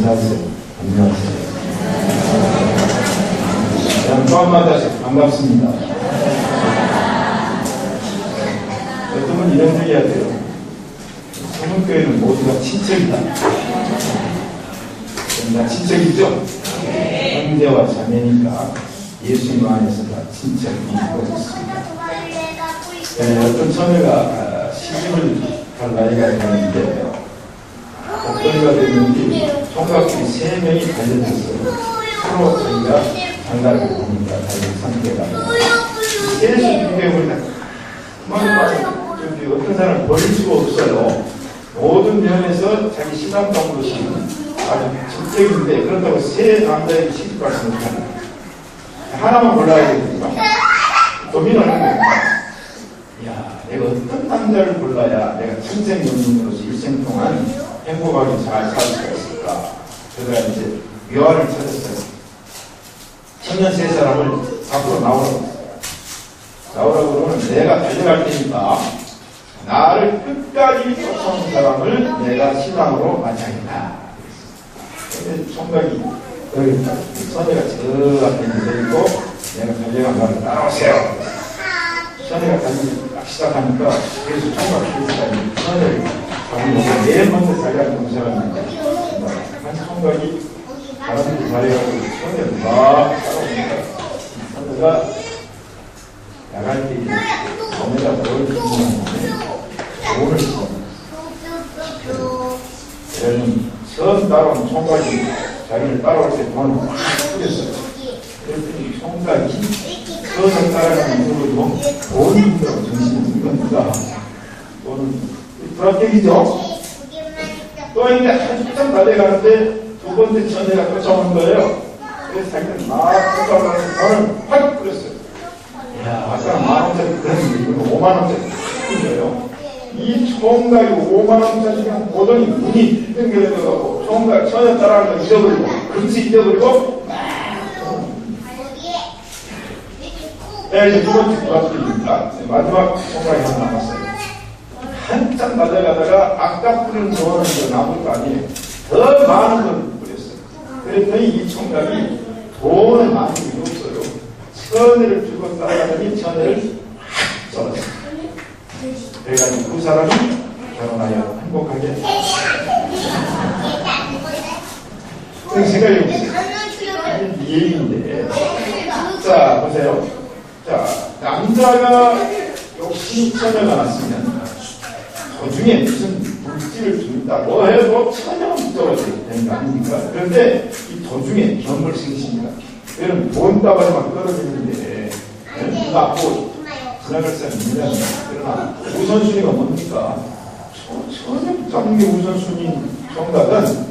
인사하세요. 안녕하세요. 또 한마디 반갑습니다. 어떤 분 이런 얘기 하세요. 성문교회는 모두가 친척이다. 다 친척이죠? 형제와 자매니까 예수님 안에서 다 친척이고 있습니다. 어떤 처녀가 시집을 갈 나이가 되는데 어떤 이가 됐는지 총각들이 3명이 달려들었어요. 서로 저희가 장가를 보니까 달린 상태가 계속 비교해보니까 어떤 사람은 버릴 수가 없어요. 모든 면에서 자기 신앙감으로서는 아주 적격인데 그렇다고 세 남자에게 시집갈 수는 없잖아요. 하나만 골라야 되니까 고민을 하는 거예요. 야, 내가 어떤 남자를 골라야 내가 천생연분으로서 일생 동안 행복하게 잘 살 수가 있을까. 그래서 이제 묘안을 찾았어요. 청년 3사람을 밖으로 나오라고 했어요. 나오라고 그러면 내가 달려갈 테니까 나를 끝까지 쫓아오는 사람을 내가 신랑으로 맞이하겠다. 그런데 총각이 선녀가 저 앞에 내리고 내가 달려간 나를 따라오세요. 선녀가 달리기 딱 시작하니까 그래서 총각 계속까지 선녀를 잡으면서 제일 먼저 달려가는 사람인데 한 총각이 사람들이 잘해가지고 선녀를 막 따라오니까 선녀가 나갈 때 몸에다 뭘 주문하는데 돈을 써. 얘는 처음 따라온 총각이 자기를 따라올 때 돈을 확 뿌렸어요. 그랬더니 총각이 처음 따라가는 이유로 돈이 있다고 정신이 이겁니다. 돈은 불합격이죠? 또 이제 한참 달려가는데 두 번째 처녀가 쫓아오는 거예요. 그래서 자기는 막 쫓아오면서 돈을 확 뿌렸어요. 야, 아까 10,000원짜리 그랬는데 이거는 50,000원짜리 뿌린 거예요. 이 총각이 50,000원짜리 그냥 보더니 눈이 땡겨져가고 총각 처녀 따라가는 거 잊어버리고 금시 잊어버리고 네, 이제 두 번째 불합격입니다. 마지막 총각이 하나 남았어요. 한참 달려가다가 아까 뿌린 돈은 나무도 아니에요. 더 많은 걸 뿌렸어요. 그랬더니 이 총각이 돈을 많이 필요 없어요. 처녀를 들고 따라가더니 처녀를 확 썰었어요. 그래가지고 그 사람이 결혼하여 행복하게 그 생각해보세요. 이 얘기인데 자 보세요. 자 남자가 욕심 처녀가 났으면 도중에 무슨 물질을 준다고 해도 처녀는 붙잡아야 되는 거 아닙니까? 그런데 이 도중에 견물생십니다. 얘는 돈 따발이 막 떨어지는데 누가 앞으로 지나갈 사람이 있느냐. 그러나 우선순위가 뭡니까? 전혀 붙잡는 게 우선순위인 총각은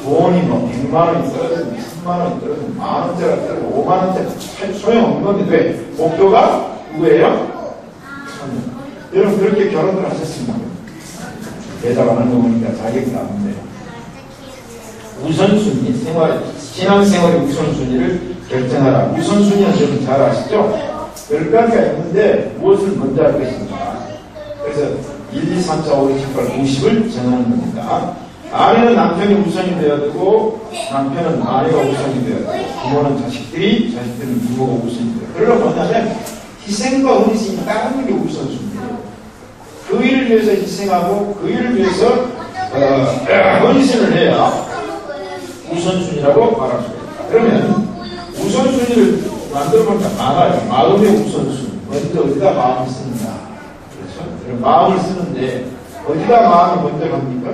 돈이 뭐 100만원이 떨어지든 3만원이 떨어지든 만원짜리가 떨어지든 5만원짜리 소용없는 건데 왜? 목표가 누구예요? 여러분 그렇게 결혼을 하셨습니까? 대답 안 하는 거 보니까 자격이 나쁜데 우선순위, 신앙생활의 우선순위를 결정하라. 우선순위는 여러분 잘 아시죠? 10가지가 있는데 무엇을 먼저 할 것인가. 그래서 1, 2, 3, 4, 5, 6, 7, 8, 90을 정하는 겁니다. 아내는 남편이 우선이 되어야 되고 남편은 아내가 우선이 되어야 되고 부모는 자식들이, 자식들은 부모가 우선이 되어야 되고. 그러려고 뭐냐면 희생과 헌신이 따르는 게 우선순위예요. 그 일을 위해서 희생하고 그 일을 위해서 헌신을 해야 우선순위라고 말할 수가 있다. 그러면 우선순위를 만들어보니까 많아요. 마음의 우선순위. 먼저 어디다 마음을 쓰는가. 그렇죠? 그럼 마음을 쓰는데 어디다 마음이 먼저 갑니까?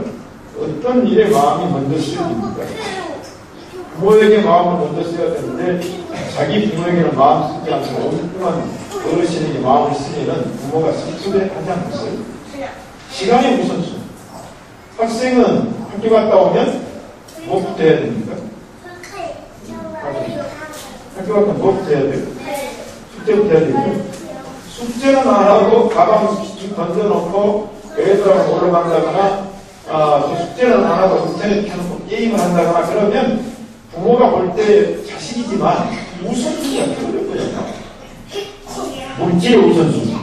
어떤 일에 마음이 먼저 쓰여집니까? 부모에게 마음을 먼저 써야 되는데 자기 부모에게는 마음 쓰지 않고 오랫동안 어르신에게 마음을 쓰면 부모가 섭섭해 하지 않겠어요? 시간의 우선순위. 학생은 학교 갔다 오면 뭐부터 해야 됩니까? 학교 갔다 오면 뭐부터 해야 돼요? 숙제부터 해야 되죠? 숙제는 안 하고 가방 쭉 던져놓고 애들하고 놀러 간다거나 그 숙제는 안 하고 인터넷 켜놓고 게임을 한다거나 그러면 부모가 볼 때 자식이지만 우선순위가 틀릴 거예요. 물질의 우선순위.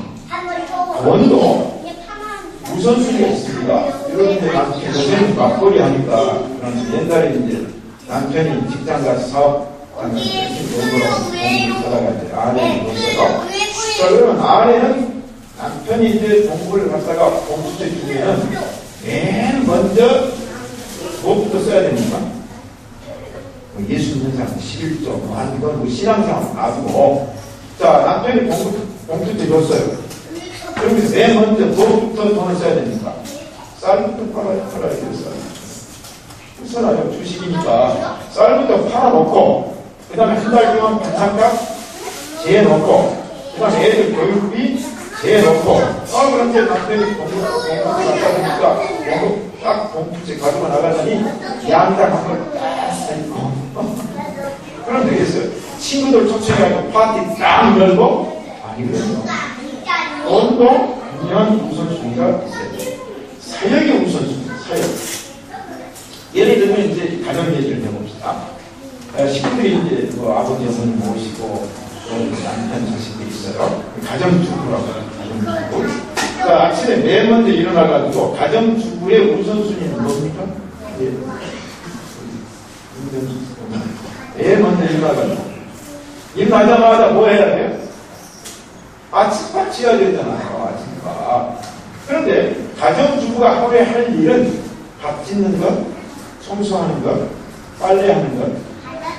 돈도 우선순위가 있습니다. 여러분들 나중에 요새는 맞벌이 하니까 옛날에 이제 남편이 직장 가서 공부를 찾아가야 돼. 아내는 못어요. 자, 그러면 아내는 남편이 이제 공부를 갖다가 공부를 주면 맨 먼저 무엇부터 써야 됩니까? 예수 믿는 사람 11조 뭐 하는 건 뭐 신앙생활 놔두고, 자, 남편이 공부를 줬어요. 그러면 맨 먼저 무엇부터 돈을 써야 됩니까? 쌀부터 팔아야 되겠어요. 써놔요. 주식이니까 쌀부터 팔아놓고, 그 다음에 한 달 동안 반찬값 재놓고, 그 다음에 애들 교육비 재놓고, 그런데 남편이 공부 갖다 보니까 딱 공부책 가지고 나가더니 양당 한 걸 딱 사니까 그럼 되겠어요. 친구들 초청해가지고 파티 딱 열고? 아니거든요. 돈도 분명히 우선순위가 있어요. 사역의 우선순위, 사역. 예를 들면 이제 가정 얘기를 해봅시다. 식구들이 이제 뭐 아버지, 어머니 모시고 남편, 자식들이 있어요. 가정주부라고 해요. 가정주부. 자, 아침에 맨 먼저 일어나가지고 가정주부의 우선순위는 뭡니까? 맨 먼저 일어나가지고 일어나자마자 뭐 해야 돼요? 아침밥 지어야 되잖아요. 아침밥. 그런데 가정주부가 하루에 할 일은 밥 짓는 것, 청소하는 것, 빨래하는 것,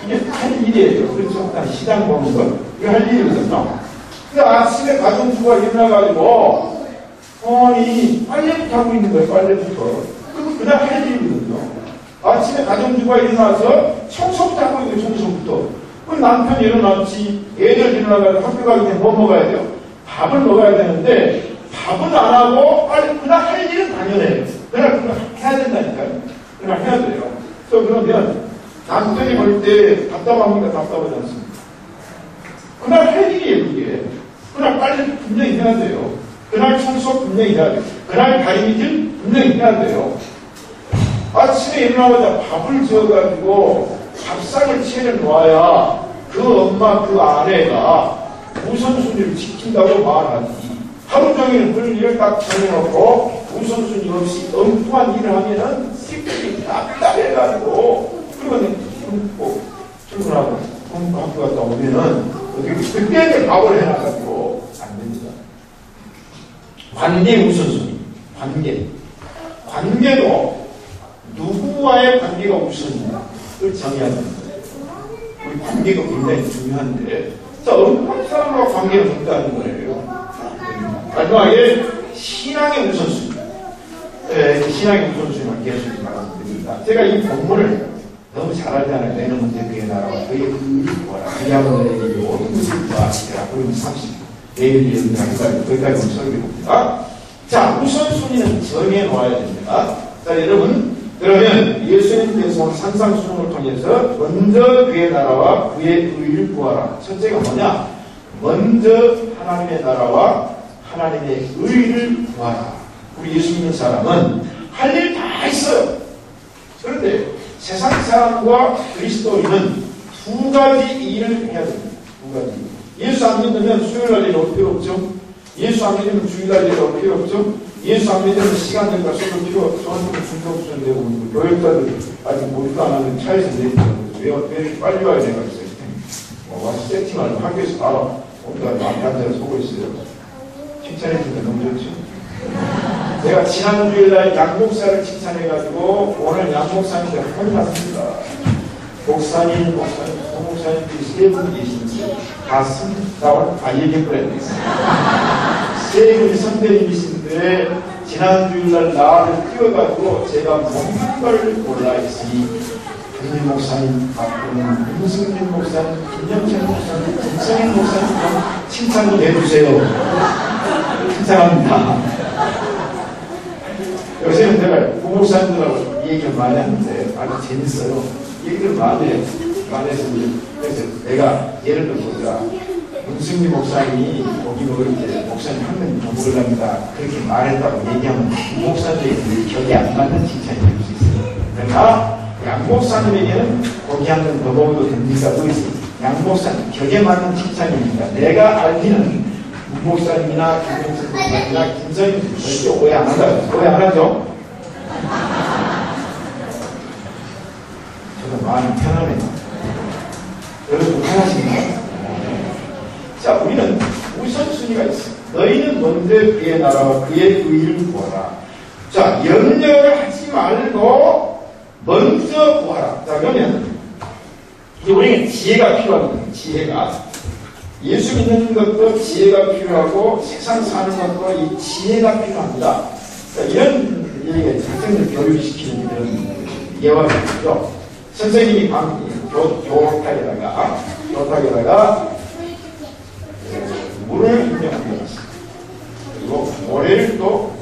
이게 할 일이에요. 그렇죠? 시장 보는 것, 이거 할 일이거든요. 근데 아침에 가정주부가 일어나가지고 아니 빨래부터 하고 있는 거예요. 빨래부터. 그냥 할 일이거든요. 아침에 가정주부가 일어나서 청소부터 하고 있는 거예요. 청소부터. 그럼 남편이 일어났지, 애들 일어나가지고 학교 가기 전에 뭐 먹어야 돼요? 밥을 먹어야 되는데 밥은 안 하고 그냥 할 일은 당연해요. 그냥 해야 된다니까요. 그냥 해야 돼요. 그래서 그러면 남편이 볼 때 답답합니까? 답답하지 않습니까? 그날 할 일이에요, 그게. 그날 빨리 분명히 해야 돼요. 그날 청소 분명히 해야 돼요. 그날 다리미질 분명히 해야 돼요. 아침에 일어나자마자 밥을 지어가지고 밥상을 차려놓아야 그 엄마, 그 아내가 우선순위를 지킨다고 말하지. 하루 종일 볼 일을 딱 정해놓고 우선순위 없이 엉뚱한 일을 하면은 식구들이 답답해가지고 그러면 출근하고 학교 갔다 오면은 그때 밥을 해놔가지고 안 됩니다. 관계 우선순위. 관계도 누구와의 관계가 우선인가를 정해야 됩니다. 우리 관계가 굉장히 중요한데, 자, 어떤 사람과 관계를 맺다는 거예요. 마지막에 신앙의 우선순위. 신앙의 우선순위만 계속 말씀드립니다. 제가 이 본문을 너무 잘 알잖아요. 내는 문제 그의 나라와 그의 의를 구하라. 그야말로 내게 모든 것을 구하시라. 그럼 30. 내일 거기까지 설교해봅니다. 자, 우선순위는 정해놓아야 됩니다. 자, 여러분, 그러면 예수님께서 산상수훈을 통해서 먼저 그의 나라와 그의 의를 구하라. 첫째가 뭐냐? 먼저 하나님의 나라와 하나님의 의를 구하라. 우리 예수 믿는 사람은 할 일 다 있어요. 그런데 세상 사람과 그리스도인은 두 가지 일을 해야 됩니다. 두 가지. 예수 안 믿으면 수요일날 일 올 필요 없죠. 예수 안 믿으면 주일날 일 올 필요 없죠. 예수 안 믿으면 시간 될까 써도 필요 없죠. 저한테는 중독수준 되고 교육자들 아직 모두도 안 하는 차에서 내리더라고요. 왜 이렇게 빨리 와야 내가 있어요. 와서 세팅하고 학교에서 바로 오늘까지 앞에 앉아서 보고 있어요. 칭찬해 주면 너무 좋죠. 내가 지난주일날 양목사를 칭찬해가지고 오늘 양목사님들 혼났습니다. 목사님, 목사님들이 세 분 계시는데 다 얘기해버렸네. 세 분이 선배님이신데 지난주일날 나를 띄워가지고 제가 먹는 걸 골라 했으니 김민 목사님, 박근혜, 윤승민 목사님, 김영철 목사님, 김성인 목사님 좀 칭찬 좀 해주세요. 칭찬합니다. 요새는 제가 부목사님들하고 얘기를 많이 하는데 아주 재밌어요. 얘기를 많이 해요. 그래서 내가 예를 들어보자. 문승리 목사님이 고기 먹을 때 목사님 한 명 더 먹으랍니다. 그렇게 말했다고 얘기하면 목사님들이 격이 안 맞는 칭찬이 될 수 있어요. 그러나 양 목사님에게는 고기 한 명 더 먹어도 됩니까? 양 목사님 격에 맞는 칭찬입니다. 내가 알기는 목사님이나 김영철 목사님이나 김성인 절대 오해 안 한다. 오해 안 하죠? 저도 많이 먼저 그의 나라와 그의 의를 구하라. 자, 염려를 하지 말고 먼저 구하라. 자, 그러면 우리에게 지혜가 필요하거든요. 지혜가. 예수 믿는 것도 지혜가 필요하고 세상 사는 것도 이 지혜가 필요합니다. 자, 이런 얘기에 학생들 교육시키는 이런 예화가 있죠. 선생님이 교탁에다가 물을 올려놨습니다. 그리고 모래를 또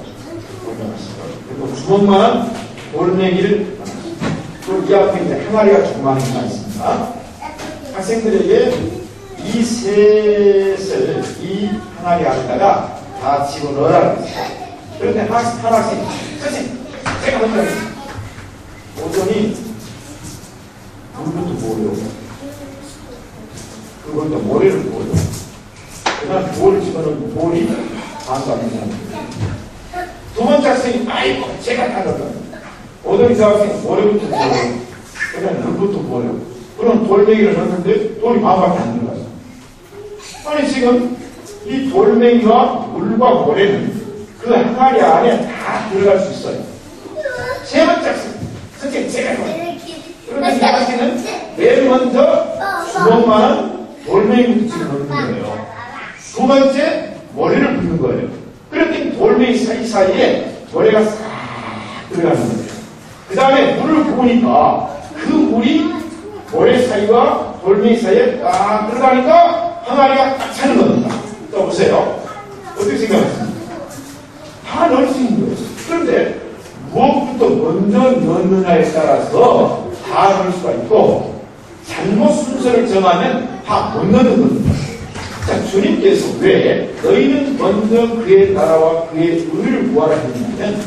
올려놨습니다. 그리고 주먹만한 돌멩이를 놨습니다. 그리고 이 앞에 이제 항아리가 조그마한 게 있습니다. 학생들에게 이 셋을 이 항아리 안에다가 다 집어넣으라고 했어요. 그런데 한 학생이 선생님 제가 먼저 하겠습니다. 오더니 물부터 모으려고 그것도 모래를 모으려고 그 다음 볼을 집어넣으면 볼이 반갑니다. 두 번째 학생이 아이고 제가 하려고 오더니 그 학생이 모래부터 모으려고 그 다음 물부터 모으려고 그럼 돌멩이를 넣었는데 돌이 반밖에 안 들어가서 아니 지금 이 돌멩이와 물과 모래는 그 항아리 안에 다 들어갈 수 있어요. 세 번째 학생 선생님 제가 해봐요. 그런데 이 학생은 맨 먼저 주먹만한 돌멩이부터 집어넣는 거예요. 두 번째 모래를 붓는 거예요. 그런데 돌멩이 사이사이에 모래가 싹 들어가는 거예요. 그 다음에 물을 부으니까 그 물이 모래 사이와 돌멩이 사이에 딱 들어가니까 항아리가 딱 차는 겁니다. 또 보세요. 어떻게 생각하십니까? 다 넣을 수 있는 거예요. 그런데 무엇부터 먼저 넣느냐에 따라서 다 넣을 수가 있고 잘못 순서를 정하면 다 못 넣는 겁니다. 자, 주님께서 왜 너희는 먼저 그의 나라와 그의 의를 구하라 했냐면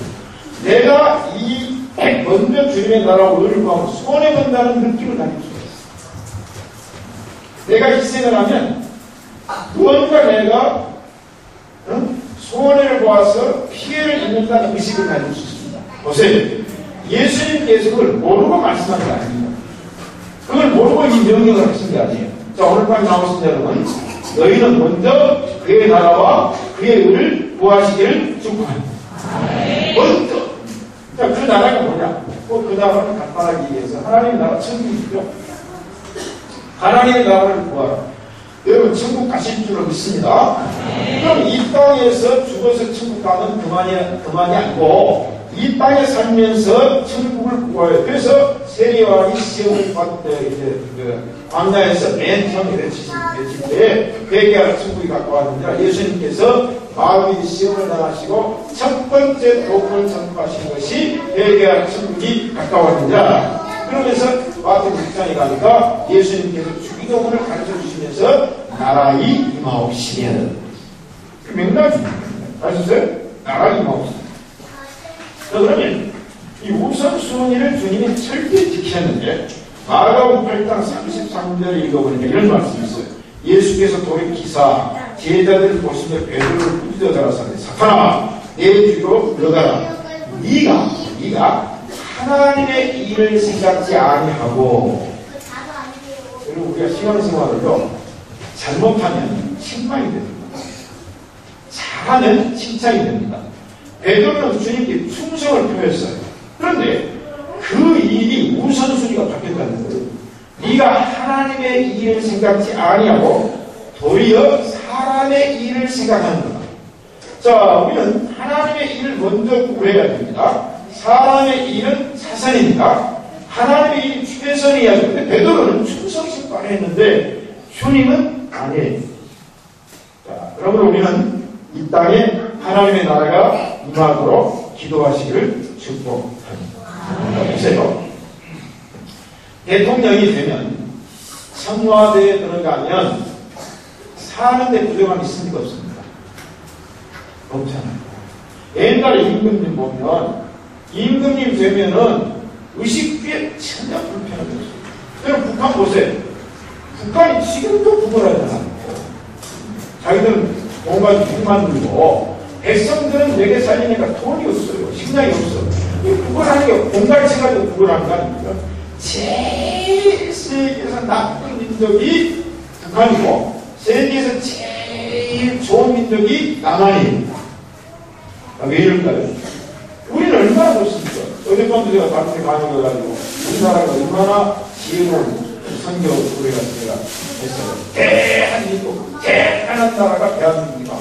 내가 이 먼저 주님의 나라와 의를 구하면 손해본다는 느낌을 가질 수가 있어요. 내가 희생을 하면 무언가 내가 손해를 보아서 피해를 입는다는 의식을 가질 수 있습니다. 보세요. 예수님께서 그걸 모르고 말씀한 게 아닙니다. 그걸 모르고 이 명령을 하신 게 아니에요. 자, 오늘 밤에 나오신 여러분, 너희는 먼저 그의 나라와 그의 의를 구하시기를 축복합니다. 먼저. 자, 그 나라가 뭐냐? 그 나라를 간단하게 얘기해서 하나님의 나라 천국이죠. 하나님의 나라를 구하라. 여러분 천국 가실 줄로 믿습니다. 그럼 이 땅에서 죽어서 천국 가면 그만이 아니고 이 땅에 살면서 천국을 구해요. 그래서 세리와의 시험을 받을 때 이제 광야에서 맨 처음에 외칠 때 회개할 천국이 가까웠는데 예수님께서 마귀의 시험을 당하시고 첫 번째 복음을 전파하신 것이 회개할 천국이 가까웠느냐. 그러면서 마태 6장에 가니까 예수님께서 주기도문을 가르쳐 주시면서 나라의 임하옵시면 명락입니다. 아시죠? 나라의 임하옵시면. 자, 그러면 이 우선순위를 주님이 철저히 지키셨는데 마가복음 8장 33절을 읽어보니까 이런 말씀이 있어요. 예수께서 돌이키사 제자들을 보시며 베드로를 부딪혀달라 하되 사탄아 내 뒤로 물러가라. 네가 하나님의 일을 생각지 아니하고 그리고 우리가 신앙생활을요 잘못하면 칭찬이 됩니다. 잘하면 칭찬이 됩니다. 베드로는 주님께 충성을 표했어요. 그런데 그 일이 우선순위가 바뀌었다는 거예요. 네가 하나님의 일을 생각지 아니하고 도리어 사람의 일을 생각하는 거다. 자, 우리는 하나님의 일을 먼저 구해야 됩니다. 사람의 일은 사선입니다. 하나님의 일이 최선이어야 되는데 베드로는 충성심만 했는데 주님은 아니에요. 자, 그러므로 우리는 이 땅에 하나님의 나라가 임하도록 기도하시기를 축복합니다. 보세요. 대통령이 되면 청와대에 들어가면 사는데 부정함이 있습니까 없습니까? 없잖아요. 옛날에 임금님 보면 임금님 되면은 의식주에 전혀 불편하게 없어요. 여러분 북한 보세요. 북한이 지금도 구걸하잖아요. 자기들은 뭔가 돈 만들고 백성들은 내게 살리니까 돈이 없어요. 식량이 없어. 구걸하는 게 공갈치가지고 구걸하는 거 아닙니까? 제일 세계에서 나쁜 민족이 북한이고 세계에서 제일 좋은 민족이 남한이에요. 왜 이럴까요? 우리는 얼마나 좋습니까? 어젯밤도 제가 다른 데 강의해가지고 우리나라가 얼마나 지혜로운 선교 우리가 했어요. 대단한 나라가 대한민국이다.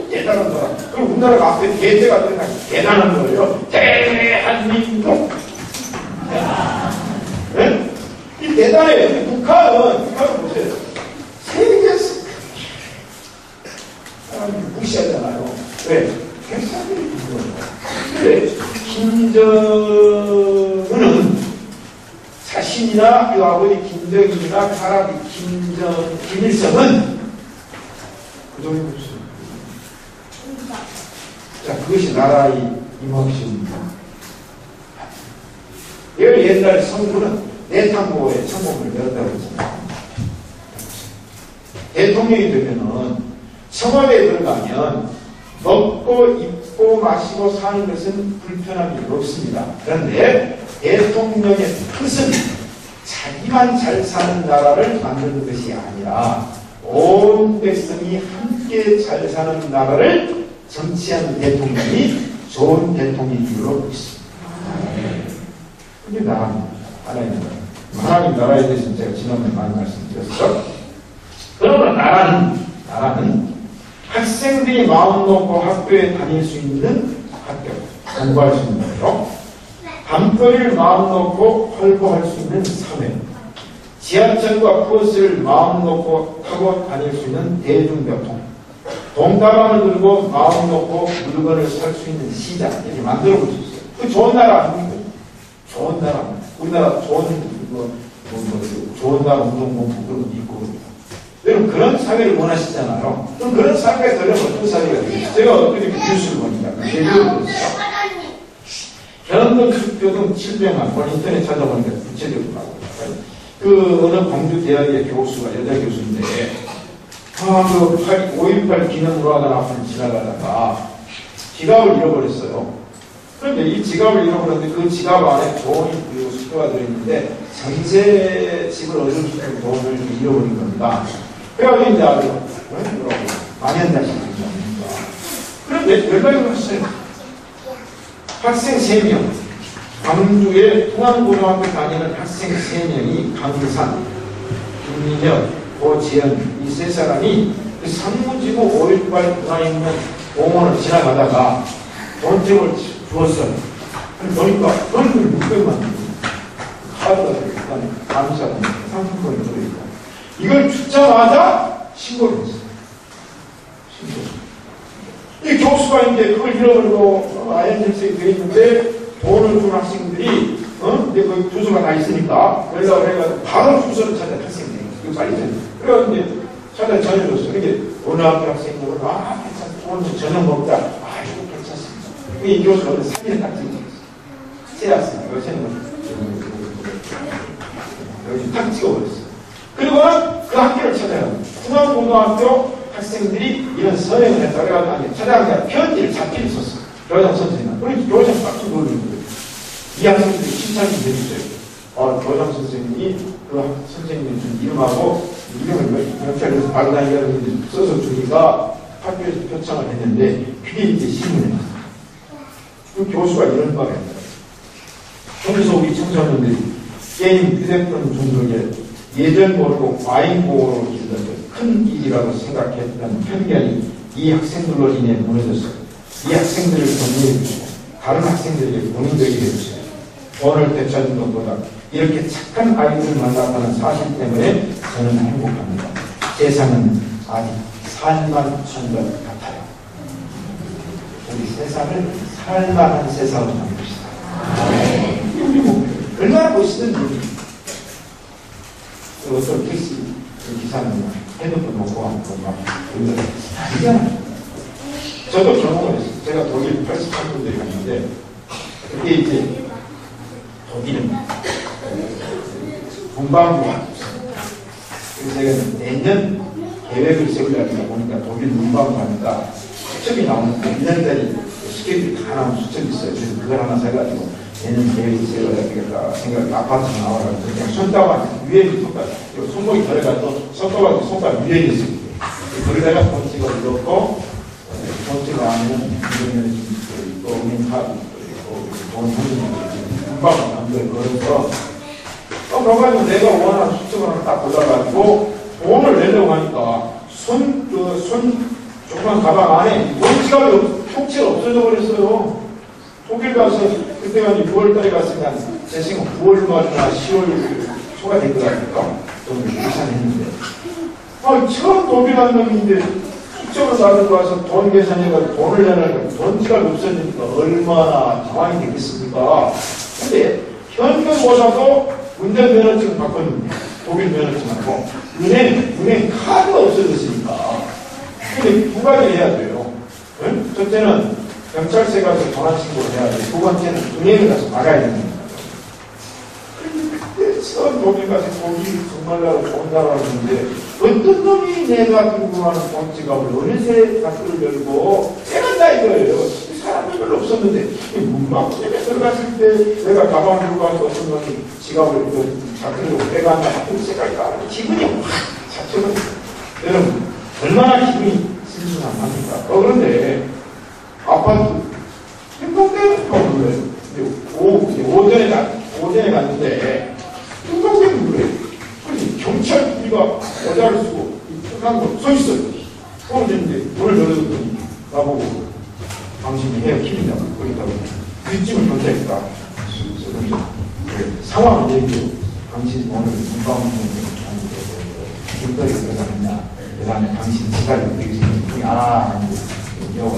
대단한 나라. 그럼 우리나라가 앞에 대대가 대단한 거예요. 대한민국. 네? 이 대단해요. 북한은 보세요. 세계에서 사람들이 무시하잖아요. 왜? 백사들이 있는 거예요. 김정은은 자신이나 그 아버지 김정일이나 할아버지 김일성은 그 정도 없어요. 자, 그것이 나라의 임학시입니다. 옛날 성부는 내탕보에 성공을 내었다고 했잖아요. 대통령이 되면은 청와대에 들어가면 먹고 입고 마시고 사는 것은 불편함이 없습니다. 그런데 대통령의 뜻은 자기만 잘 사는 나라를 만드는 것이 아니라 온 백성이 함께 잘 사는 나라를 정치하는 대통령이 좋은 대통령인 줄로 믿습니다. 이게 나라입니다. 하나님 나라에 대해서는 제가 지난번에 많이 말씀드렸죠. 그러나 나라는 학생들이 마음 놓고 학교에 다닐 수 있는 학교, 공부할 수 있는 학교, 밤거리를 마음 놓고 활보할 수 있는 사회, 지하철과 버스를 마음 놓고 타고 다닐 수 있는 대중교통, 돈가방을 들고 마음 놓고 물건을 살 수 있는 시장, 이렇게 만들어 볼 수 있어요. 그 좋은 나라 아닙니까? 좋은 나라. 우리나라 좋은 나라 운동본부 그런 거 있고 그럽니다. 여러분 그런 사회를 원하시잖아요. 그럼 그런 사회가 되려면 어떤 사회가 되겠어요? 제가 어떻게 뉴스를 보니까 경북 수교등 700만 원 인터넷 찾아보니까 구체적으로 나오고 그 어느 광주대학의 교수가 여자 교수인데 그 5.18 기념으로 하던 앞을 지나가다가 지갑을 잃어버렸어요. 그런데 이 지갑을 잃어버렸는데 그 지갑 안에 돈이 그리고 수표가 들어있는데 전세 집을 얻을 수 있는 돈을 잃어버린 겁니다. 그래가지고 이제 아주 망연자실입니다. 그런데 연락이 왔어요. 학생 3명, 광주의 통안고등학교 다니는 학생 3명이 강산, 김민혁, 고지연 이 3사람이 그 상무지구 5.18 문화에 있는 공원을 지나가다가 돈집을 주었어요. 보니까 돈을 600만 카드가 들어있고 감사금 상품권이 들어있고 이걸 줬자마자 신고를 했어요. 이 교수가 이제 그걸 잃어버리고 아연질색이 되어 있는데 돈을 준 학생들이 근데 거기 주소가 다 있으니까 연락을 해가지고 바로 주소를 찾아 학생들이 이거 빨리 전해. 그래서 이제 찾아 전해줬어요. 이게 어느 학교 학생들은 괜찮다. 돈을 전혀 먹다. 이거 괜찮습니다. 이 교수가 사진을 딱 찍어줬어요. 새 학생 요새는 여기 딱 찍어버렸어요. 그리고는 그 학교를 찾아요. 중앙고등학교 학생들이 이런 서명을 했다. 그래가지고 찾아가니까 편지를 잡기를 썼어요. 교장 선생님. 그래서 교장 깜짝 놀라는 거예요. 이 학생들이 칭찬이 해주세요. 교장 선생님이 그 선생님이 준 이름하고 이름을 명찰에서 받고 다니는 써서 주니까 학교에서 표창을 했는데 그게 이제 신문에 났어요. 그 교수가 이런 말을 했어요. 그래서 우리 청소년들이 게임 휴대폰 중독에 예전 모르고 과잉 보호로 길렀던 큰 일이라고 생각했던 편견이 이 학생들로 인해 무너졌어요. 이 학생들을 격려해 주시고 다른 학생들에게 본인되게 해주세요. 돈을 되찾는 것보다 이렇게 착한 아이들을 만났다는 사실 때문에 저는 행복합니다. 세상은 아직 살만 춘 것 같아요. 우리 세상을 살만한 세상으로 만듭시다. 우리 목표. 얼마나 멋있는 일이. 어떤 택시 기사는 핸드폰 놓고 막 아니잖아요. 저도 경험을 했어요. 제가 독일 88군데에 갔는데 그게 이제 독일은 문방구가 없어요. 그래서 제가 내년 계획을 세우려다 보니까 독일 문방구 하니까 수첩이 나오는데 1년짜리 스케줄이 다 나오는 수첩이 있어요. 그래서 그걸 하나 사가지고 내년 계획을 세워야 되겠다 생각이 아파트가 나와가지고 그냥 손가락 위에 손가락 손목이 덜어가지고 손가락 위에 있습니다. 거기다가 본칙을 넣고 본칙을 하면 또 은행카드, 돈 금방 남들 걸어서 그래가지고 내가 원하는 수첩을 하나 딱 골라가지고 돈을 내려고 하니까 조그만 가방 안에 돈 지갑이 통째로 없어져 버렸어요. 독일 가서 그때가 6월달에 갔으니까 제 생각 9월 말이나 10월 초가 된 거라니까 좀 계산했는데 처음 독일 간 놈인데 수첩을 가지고 와서 돈 계산해가지고 돈을 내려고 돈 지갑이 없어지니까 얼마나 당황이 되겠습니까? 근데 현금보다도 운전면허증 바꿨는데 독일 면허증하고 은행 카드가 없어졌으니까 근데 두 가지를 해야 돼요. 응? 첫째는 경찰서에 가서 전화 신고를 해야 돼요. 두 번째는 은행에 가서 막아야 됩니다. 그때 처음 독일 가서 독일이 정말 나라고 좋은 나라였는데 어떤 놈이 내가 궁금한 돈 지갑을 어느새 밖을 열고 빼간다 이거예요. 사람이 별로 없었는데 문방구 때문에 들어갔을 때 내가 가방을 들고 가서 어떤 놈이 지갑을 밖으로 빼간다 하는 생각이 나고 기분이 확 잡혀버려요. 여러분 얼마나 기분이 심심합니까? 그런데 아파트 행동대는 거예요. 오전에 갔는데 행동대는 거예요. 경찰 우리가 여자를 쓰고 한 거 서 있어요. 그런데 문을 열어줬더니 나보고 당신이 해야 킵니다. 그러니까 뒷짐을 던져야겠다. 상황을 얘기해요. 당신 오늘 문방구에 길거리 들어가느냐. 그 다음에 당신 지갑이 어떻게 생겼는지 이건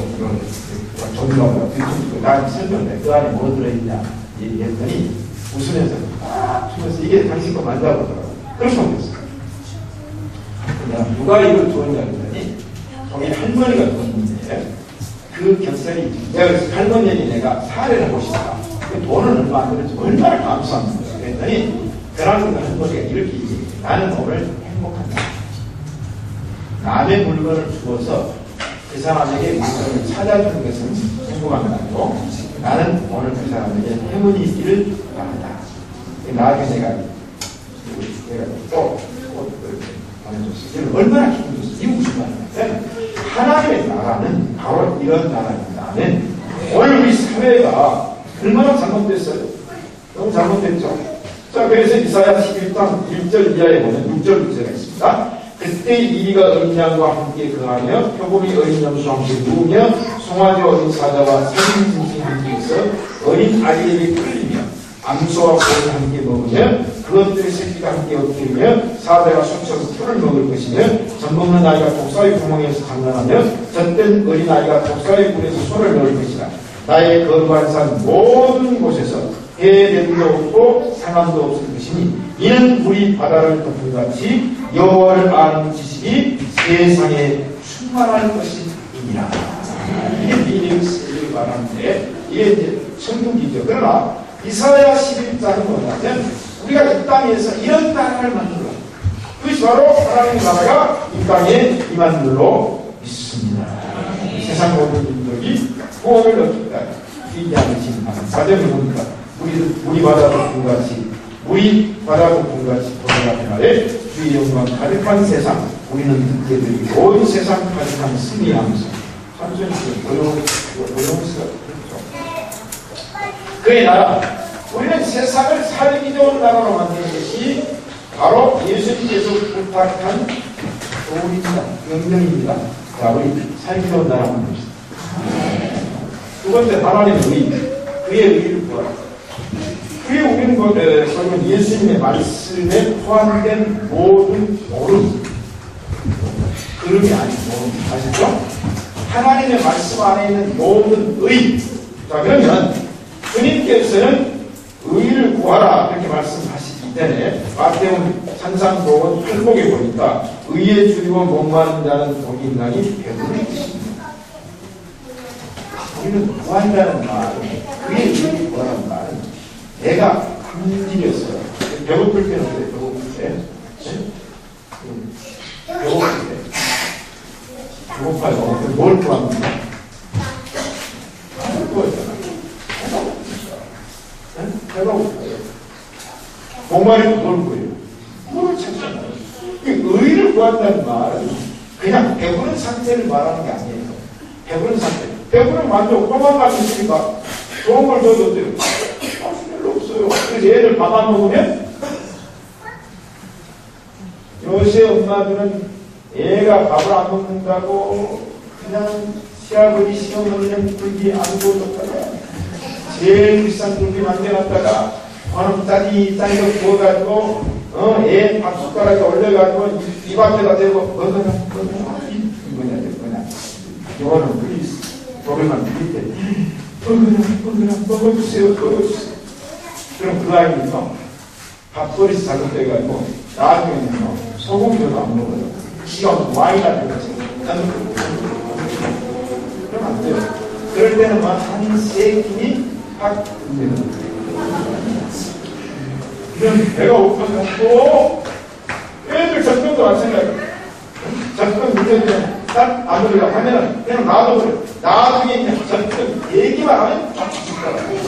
정리하고 뒷짐 나한테 설명해. 그 안에 뭐 들어있냐 얘기했더니 웃으면서 주면서 이게 당신 거 맞다고 하더라고요. 그렇게 하겠어요. 누가 이걸 주었냐 했더니 거기 할머니가 주었는데 그 경찰이 내가 그래서 할머니에게 내가 사례를 하고 싶다. 그 돈은 얼마 안 들었지 얼마나 감사합니다. 그랬더니 그날 할머니가 이렇게 얘기해. 나는 오늘 행복한다. 남의 물건을 주어서 그 사람에게 물건을 찾아주는 것은 행복한 거고 나는 오늘 그 사람에게 행운이 있기를 바란다. 나중에 내가 꽃을 보내줬어요. 이건 얼마나 기분 좋습니까? 이게 무슨 말이냐면 하나님의 나라는 바로 이런 나라입니다. 오늘 우리 사회가 얼마나 잘못됐어요? 너무 잘못됐죠? 자, 그래서 이사야 11장 1절 이하에 보면 6절 문제가 있습니다. 그때 이리가 어린 양과 함께 거하며 표범이 어린 염소와 함께 누우며 송아지 어린 사자와 생긴짐승이 함께 있어 어린 아이에게 끌리며 암소와 고를 함께 먹으며 그것들의 새끼가 함께 엎드리며 사자가 숨쳐서 풀을 먹을 것이며 젖먹는 아이가 독사의 구멍에서 장난하며 젖된 어린 아이가 독사의 꿀에서 손을 넣을 것이다. 나의 거룩한 산 모든 곳에서 해됨도 없고 상함도 없을 것이니 이는 우리 바다를 덮은 같이 여호와를 아는 지식이 세상에 충만할 것이니라. 이게 미래를 말하는데 이게 이제 천국이죠. 그러나 이사야 11장은 뭐냐면 우리가 이 땅에서 이런 나라를 만들어 그것이 바로 하나님의 나라가 이 땅에 임한 줄로 믿습니다. 세상 모든 민족이 구원을 얻겠다. 기대하는 진방 사정이 뭡니까? 우리 바다 덮음같이 보내라 하에 주의 영광 가득한 세상 우리는 듣게 드리고 온 세상 가득한 승리하면서 참선이 고용스가 그의 나라 우리는 세상을 살기 좋은 나라로 만드는 것이 바로 예수님께서 부탁한 교훈입니다. 명령입니다. 자, 우리 살기 좋은 나라 만듭시다. 두 번째 하나님의 의, 그의 의를 구하라. 그의 우리는 그러면 예수님의 말씀에 포함된 모든 오름, 그름이 아니고 모름, 아시죠? 하나님의 말씀 안에 있는 모든 의. 자, 그러면 주님께서는 의를 구하라 이렇게 말씀하시기 때문에 마태복음 산상복음 8복에 보니까 의에 줄이고 목마른 자는 복이 있나니 배부른 뜻입니다. 우리는 구한다는 말은 그의 의를 구하라는 말은 내가 굶주렸어요. 배고플 때는 어때요? 배고플 때? 배고플 때 배고파요. 뭘 구합니까? 밥을 구하잖아요. 배가 고파요. 목마르고 뭘 구해요? 물을 찾잖아요. 의를 구한다는 말은 그냥 배부른 상태를 말하는 게 아니에요. 배부른 상태. 배부른 만족, 호감 같은 있으니까 좋은 걸 줘도 어때요? 별로 없어요. 그래서 애들 밥 안 먹으면 요새 엄마들은 애가 밥을 안 먹는다고 그냥 시아버지 시어머니는 굴기 안 구워줬다가 제일 비싼 굴기 만들었다가 한우 짜리짜리 구워가지고 애 밥 숟가락에 올려가지고 입 앞에다 대고 먹어라 이거냐 요거는 플리즈 조금만 드릴 때 먹어주세요. 그럼 그 아이는요 밥버릇이 잘못돼가지고 나중에는요 소고기도 안 먹어요. 기가 와인이나 되겠지. 그러면 안 돼요. 그럴 때는 한세 끼니 확 되는 거예요. 이런 배가 고파서 애들 적금도 마찬가지예요. 적금 문제는 딱 안 들어가 하면은 그냥 놔둬버려. 나중에 이제 적금 얘기만 하면 쫙 죽더라고요.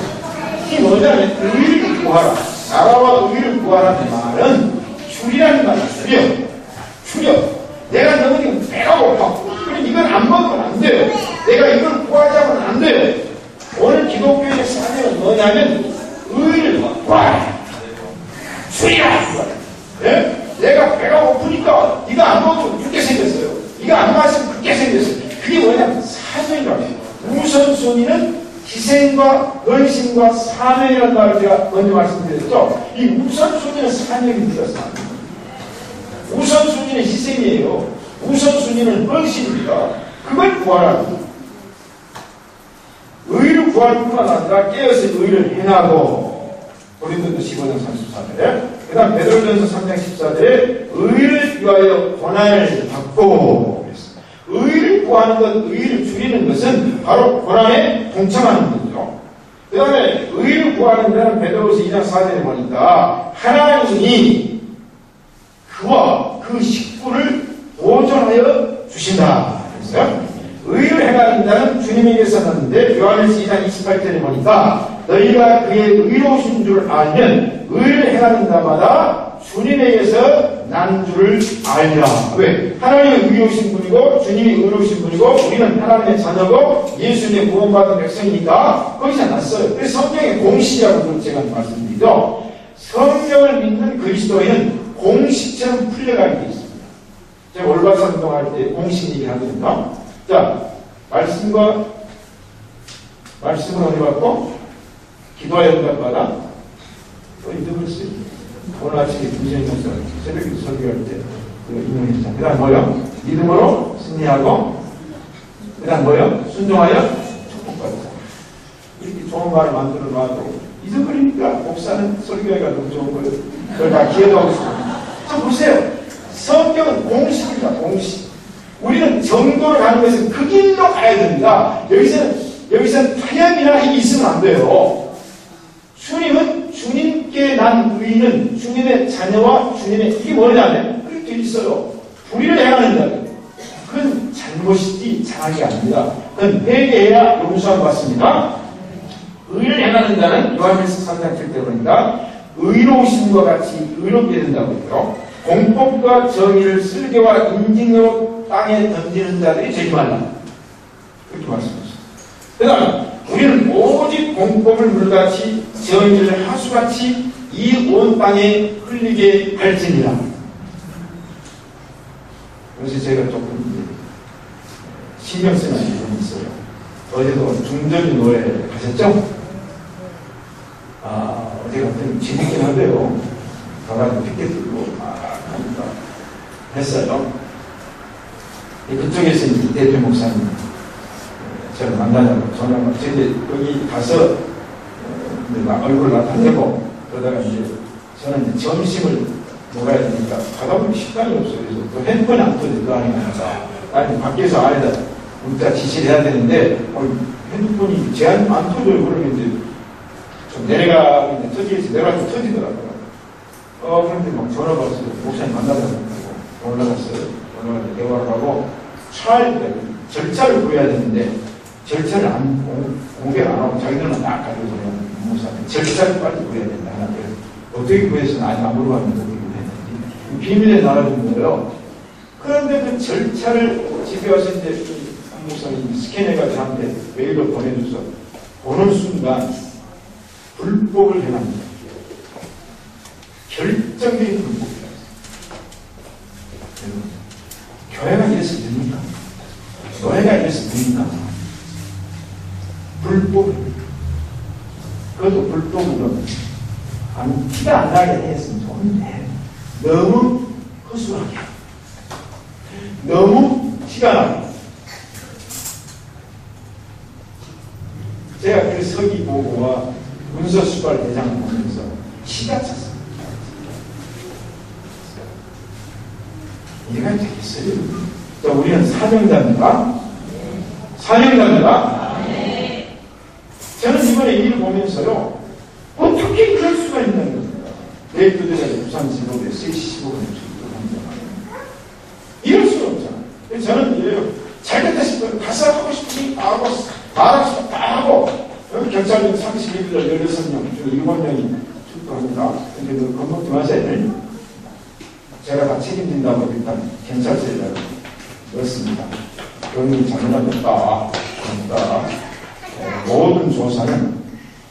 이게 뭐냐면 의를 구하라. 나라와 의를 구하라는 말은 줄이라는 말이야. 줄여. 내가 너무 지금 배가 고파. 그럼 이건 안 먹으면 안 돼요. 내가 이걸 구하지 않으면 안 돼요. 오늘 기독교의 사명은 뭐냐면 의를 구하라. 줄이라. 예? 내가 배가 고프니까 이거 안 먹으면 죽게 생겼어요. 이거 안 마시면 죽게 생겼어요. 그게 뭐냐면 사명이라고 해요. 우선순위는 희생과 헌신과 사명이라는 말을 제가 먼저 말씀드렸죠. 이 우선순위는 사명입니다. 사명. 우선순위는 희생이에요. 우선순위는 헌신입니다. 그걸 구하라고. 의를 구할 뿐만 아니라 깨어서 의를 행하고 고린도서 15장 34절에 그 다음 베드로전서 3장 14절에 의를 위하여 고난을 받고 그랬습니다. 의를 구하는 것, 의를 줄이는 것은 바로 고난에 동참하는 거죠. 그 다음에 의를 구하는 데는 베드로서 2장 4절에 보니까 하나님이 그와 그 식구를 보존하여 주신다. 그래서 의를 행하는 자는 주님에게서 났는데 요한일서 2장 28절에 보니까 너희가 그의 의로우신 줄 알면 의를 행하는 자마다 주님에게서 난 줄을 알리라. 왜? 하나님은 의로우신 분이고 주님이 의로우신 분이고 우리는 하나님의 자녀고 예수님의 구원받은 백성이니까 거기서 났어요. 그래서 성경의 공식이라고 제가 말씀드리죠. 성경을 믿는 그리스도인은 공식처럼 풀려가게 되어 있습니다. 제가 올바른 운동할 때 공식 얘기를 하거든요. 자, 말씀을 어디 받고 기도하여 응답받아 또 잊어버렸어요. 오늘 아침에 김지현 목사 새벽에 설교할 때 인용했잖아요. 그 다음 뭐요? 믿음으로 승리하고 그 다음 뭐요? 순종하여 축복받자. 이렇게 좋은 말을 만들어 놔도 잊어버리니까 목사는 설교회가 너무 좋은 거예요. 그걸 다 기억하고 있습니다. 자, 보세요. 성경은 공식입니다. 공식. 우리는 정도를 가는 것은 그 길로 가야 됩니다. 여기서는 타협이나 힘이 있으면 안 돼요. 주님은 주님께 난 의인은 주님의 자녀와 주님의 이게 뭐냐면 그렇게 있어요. 불의를 행하는 자. 그건 잘못이지 잘하게 아닙니다. 그건 회개해야 용서함 받습니다. 의를 행하는 자는 요한일서 3장 7절 보니까 의로우심과 같이 의롭게 된다고 했고요. 공법과 정의를 쓸개와 인징으로 땅에 던지는 자들이 되지 말라. 그렇게 말씀하셨습니다. 그 다음 우리는 오직 공법을 물같이 정의를 하수같이 이 온 땅에 흘리게 할지니라. 그래서 제가 조금 신경 쓰는 부분이 있어요. 어제도 중전이 노래 가셨죠? 어제 같은 재밌긴 한데요. 가가지고 피켓 들고 하니까 했어요. 그쪽에서 이제 대표 목사님 저를 만나자고 전화가 이제 여기 가서 얼굴을 나타내고 그러다가 이제 저는 이제 점심을 먹어야 되니까 가다 보니 식당이 없어요. 그래서 또 핸드폰이 안 터져 그 안에 가서 아니 밖에서 안에다 문자 지시를 해야 되는데 핸드폰이 제한 안 터져요. 그러면 이제 좀 내려가고 이제 터지겠지. 내려가서 터지더라고요. 그런데 막 전화가 왔어요. 목사님 만나자고 올라갔어요. 올라가서 대화를 하고 절차를 보여야 되는데 절차를 공개를 안 하고 자기들만 딱 가지고 그냥 목사님 절차를 빨리 보여야 된다. 어떻게 구해서는 아직 안 물어봤는데 어떻게 구했는지 비밀에 나눠준 거예요. 그런데 그 절차를 집에 와서 이제 목사님 스캔해가 저한테 메일로 보내줘서 보는 순간 불복을 해납니다. 결정적인 불복이라서. 교회가 이래서 됩니까? 교회가 이래서 됩니까? 불복을. 그것도 불복으로 티가 안 나게 했으면 좋은데 너무 허술하게, 너무 티가 나게. 제가 그 서기 보고와 문서 수발 대장을 보면서 시가 찼습니다. 이해가 되겠어요? 자, 우리는 사명자입니다. 사명자입니다. 저는 이번에 일을 보면서요, 어떻게 그럴 수가 있는 겁니까? 내일 그들에게 부산 지도부에 3시 15분에 출근합니다. 이럴 수가 없잖아요. 저는 이래요. 잘됐다 싶으면 가서 하고 싶으니 다 하고, 말하고 싶으면 다 하고, 여기 경찰들 31명, 16명, 중 7명이 출동합니다. 근데 그 겁먹지 마세요. 제가 다 책임진다고 일단 경찰서에다가 넣었습니다. 경위 잘못했다. 모든 조사는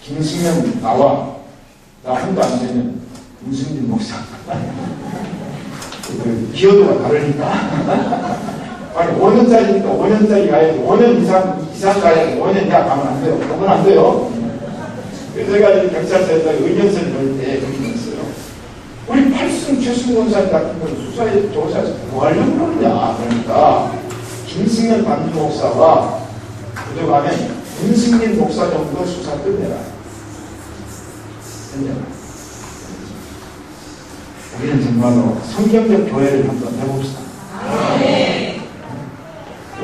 김승현 나와 나 혼자 안 되면 김승진 목사. 그 기여도가 다르니까. 아니 5년짜리니까 5년짜리 가야 돼. 5년 이상 가야 돼. 5년 이하 가면 안 돼요. 그건 안 돼요. 그래서 제가 경찰서에다가 의견서를 넣을 때 그렇게 했어요. 우리 팔순 최순 권사 같은 건 수사에 조사해서 뭐 하려고 그러느냐. 그러니까 김승현 반주 목사와 부족하면 김승진 목사 정도 수사 끝내라. 우리는 정말로 성경적 교회를 한번 해봅시다.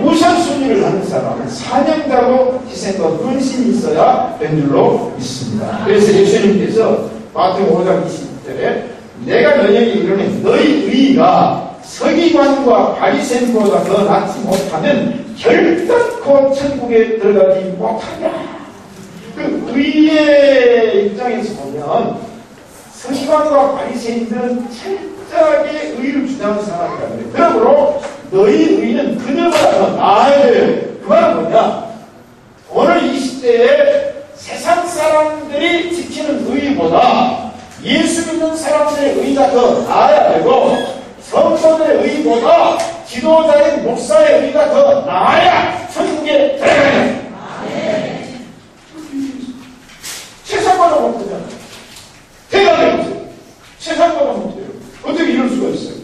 우선순위를 하는 사람은 사명자고 희생과 헌신이 있어야 된 줄로 믿습니다. 그래서 예수님께서 마태복음 5장 20절에 내가 너희에게 이르노니 너희 의가 서기관과 바리새인보다 더 낫지 못하면 결단코 천국에 들어가지 못하냐. 그 의의 입장에서 보면 서기관과 바리새인들은 철저하게 의를 주장하는 사람이라는데, 그러므로 너희 의는 그들보다 더 나아야 돼요. 그 말은 뭐냐? 오늘 이 시대에 세상 사람들이 지키는 의보다 예수 믿는 사람들의 의가 더 나아야 되고, 성도의 의보다 지도자인 목사의 의가 더 나아야 천국에 들어가야 돼. 세상보다 못되잖아. 대단해 보세요. 세상보다 못해요. 어떻게 이럴 수가 있어요?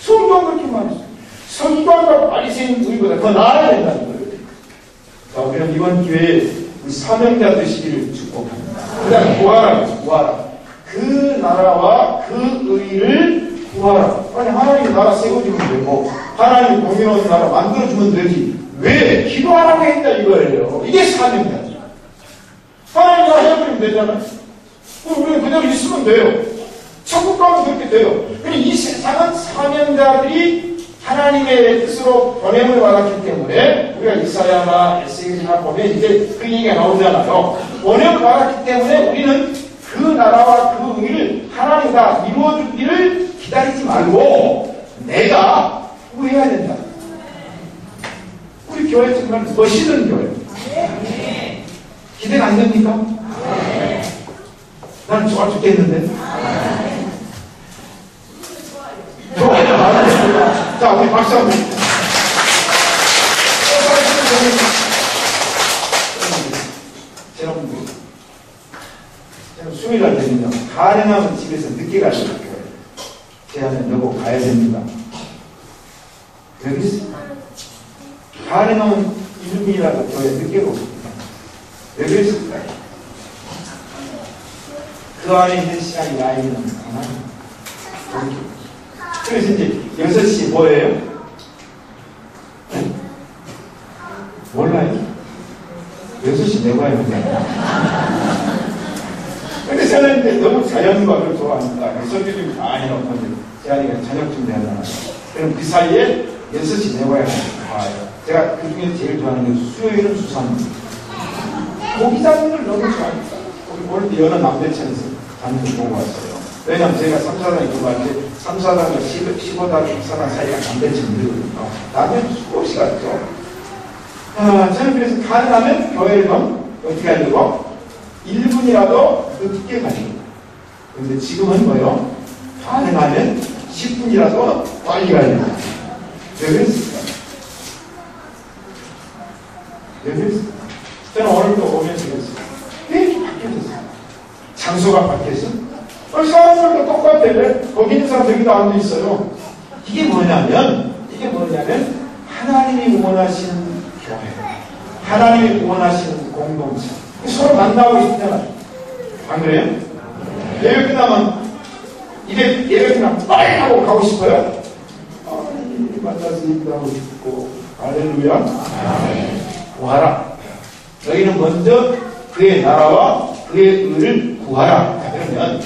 성도가 그렇게 말했어요. 서기관과 바리새인 의보다 더 나아야 된다는 거예요. 자, 우리는 이번 기회에 사명자 되시기를 축복합니다. 그다음 구하라. 구하라. 그 나라와 그 의를 구하라. 아니 하나님 나라 세워주면 되고 하나님 공의로운 나라 만들어주면 되지. 왜 기도하라고 했다 이거예요. 이게 사명자죠. 하나님 나라 해버리면 되잖아요. 우리는 그대로 있으면 돼요. 천국 가면 그렇게 돼요. 근데 이 세상은 사명자들이 하나님의 뜻으로 보냄을 받았기 때문에, 우리가 이사야나 에스겔이나 보면 이제 그 얘기가 나오잖아요. 보냄을 받았기 때문에 우리는 그 나라와 그 의를 하나님과 이루어주기를 기다리지 말고 내가 구해야 된다. 우리 교회 정말 멋있는 교회. 기대가 안 됩니까? 난 좋아 죽겠는데. 좋아요. 자, 우리 박수 한번. 여러분들, 수요일날 되면요, 가능하면 집에서 늦게 가셔야 돼요. 제안을 여보 가야 됩니다. 여기 있습니다. 가능하면 1분이라도 교회 늦게 오십니다. 여기 있습니다. 그 안에 있는 시간이 나에게는 가능합니다. 그래서 이제 6시 뭐예요? 네? 몰라요? 6시 내고야 된다. 근데 저는 이제 너무 자연과를 좋아하니까 성교님 많이 넣고 제안이가 저녁 준비하잖아요. 그럼 그 사이에 6시 내고야 가요. 제가 그 중에 제일 좋아하는 게 수요일은 수산입니다. 고기 잡는 걸 너무 좋아하니까. 오늘 여러 남대천에서 장을 보고 왔어요. 왜냐면 제가 3사단에 들어갈 때 3사단과 15단 6사단 사이가 남대천이거든요. 나중에 수없이 갔죠. 저는 그래서 가능하면 교회를 좀 어떻게 하려고? 1분이라도 늦게 가려고. 근데 지금은 뭐요? 가능하면 10분이라도 빨리 가려고. 왜 그랬을까? 왜 그랬을까? 저는 오늘도 오면서 그랬어요. 왜 이렇게 바뀌어졌어요? 장소가 바뀌었어? 사람들도 똑같아. 거기 있는 사람 여기도 앉아 있어요. 이게 뭐냐면 하나님이 원하시는 교회, 하나님이 원하시는 공동체, 서로 만나고 싶잖아. 안 그래요? 예배 끝나면 예배 끝나면 빨리 하고 가고 싶어요? 만나서 인도하고 싶고. 할렐루야. 구하라. 너희는 먼저 그의 나라와 그의 의를 구하라. 그러면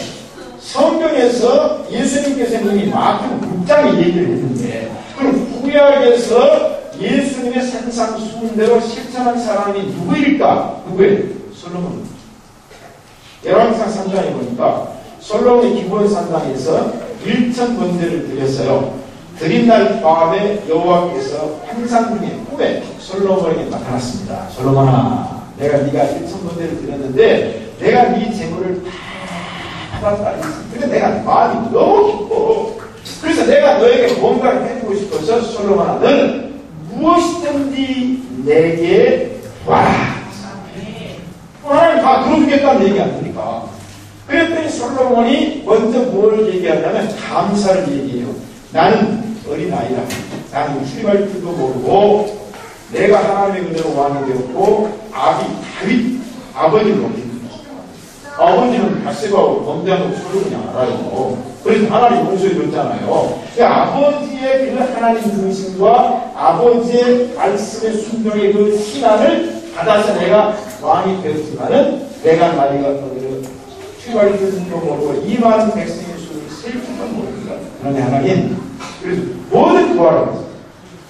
성경에서 예수님께서는 이미 마태복음 6장에 얘기를 했는데, 그럼 구약에서 예수님의 산상수훈대로 실천한 사람이 누구일까? 누구예요? 솔로몬. 열왕기상 3장에 보니까 솔로몬의 기본 산당에서 1,000번제를 드렸어요. 드린 날 밤에 여호와께서 환상 중에 꿈에 솔로몬에게 나타났습니다. 솔로몬아, 내가 네가 1,000번제를 드렸는데 내가 네 재물을 다 받았다. 그러니까 내가 마음이 너무 기뻐. 그래서 내가 너에게 뭔가를 해주고 싶어서 솔로몬아, 너는 무엇이든지 내게 와라. 하나님 다 들어주겠다는 얘기 아닙니까? 그랬더니 솔로몬이 먼저 뭘 얘기하냐면 감사를 얘기해요. 나는 어린아이라. 나는 출입할 줄도 모르고 내가 하나님의 은혜로 왕이 되었고 다윗 아버지를 높입니다. 아버지는 바세바하고 범죄하는 솔로몬이 알아요. 그래서 하나님 용서해 줬잖아요. 아버지의 그 하나님 중심과 아버지의 말씀의 순종의 그 신앙을 받아서 내가 왕이 되었지만은 내가 나이가 출발이 줄도 모르고 이 많은 백성의 수를 셀 줄도 모릅니다. 그러니 하나님, 그래서 뭐든 구하라고 했어요.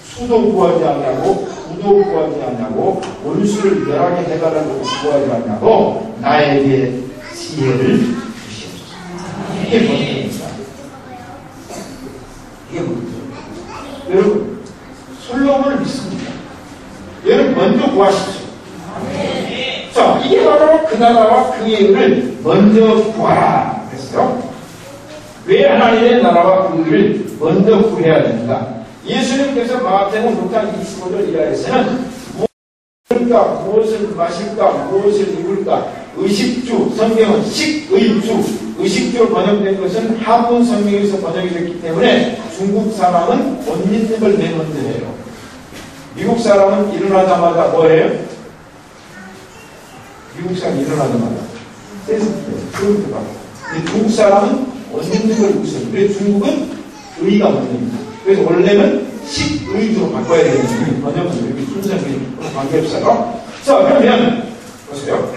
수도 구하지 않냐고, 부도 구하지 않냐고, 원수를 멸하게 해달라고 구하지 않냐고, 나에게 지혜를 주시옵소서. 이게 문제입니다. 이게 문제죠. 여러분, 솔로몬을 믿습니다. 여러분 먼저 구하십시오. 자, 이게 바로 그 나라와 그의 의를 먼저 구하라 그랬어요. 왜 하나님의 나라와 그 의를 먼저 구해야 됩니까? 예수님께서 마태복음 6장 25절 이하에서는 무엇을 마실까, 무엇을 입을까, 의식주, 성경은 식의주, 의식주로 번역된 것은 한문 성경에서 번역이 됐기 때문에 중국 사람은 옷 입는 걸 맨 먼저 해요. 미국 사람은 일어나자마자 뭐 해요? 미국 사람 일어나자마자 세수대 봐. 중국 사람은 옷 입는 걸 우선. 그래서 중국은 의가 먼저입니다. 그래서 원래는 식의주로 바꿔야 되는데 번역은 이렇게 순서는 관계없어요. 자, 그러면 보세요.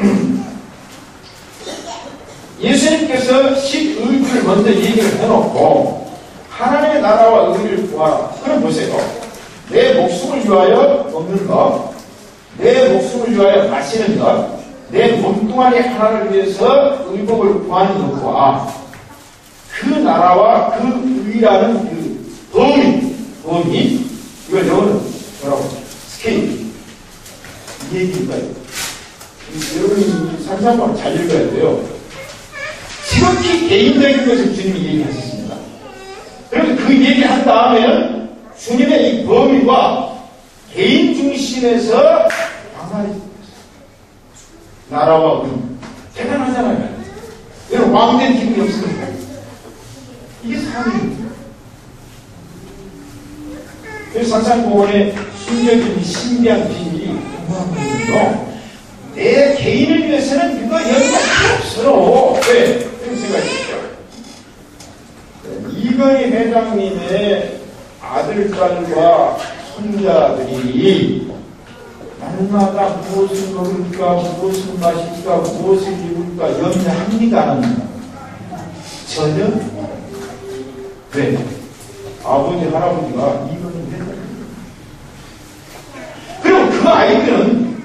예수님께서 식의주를 먼저 얘기를 해놓고 하나님의 나라와 의를 구하라. 그럼 보세요. 내 목숨을 위하여 먹는 것, 내 목숨을 위하여 마시는 것, 내 몸뚱아리 하나를 위해서 의복을 구하는 것과 그 나라와 그 의라는 그 범위, 이걸 영어는 뭐라고? 스케일. 이 얘기일까요? 여러분이 산상방을 잘 읽어야 돼요. 지극히 개인적인 것을 주님이 얘기하셨습니다. 그래서 그 얘기한 다음에는 주님의 이 범위와 개인 중심에서 방안이 나라와 의. 대단하잖아요. 여러분, 왕된 기분이 없습니까? 이게 삶입니다. 그래서 산상공원에 숨겨진 신비한 비밀이 궁금하거든요. 내 개인을 위해서는 이거 여기가 필요 없어요. 왜? 그런 생각이죠. 이건희 회장님의 아들딸과 손자들이 날마다 무엇을 먹을까, 무엇을 마실까, 무엇을 입을까 염려합니까? 안 합니까? 전혀. 왜? 아버지, 할아버지가 이건희 회장님. 그리고 그 아이들은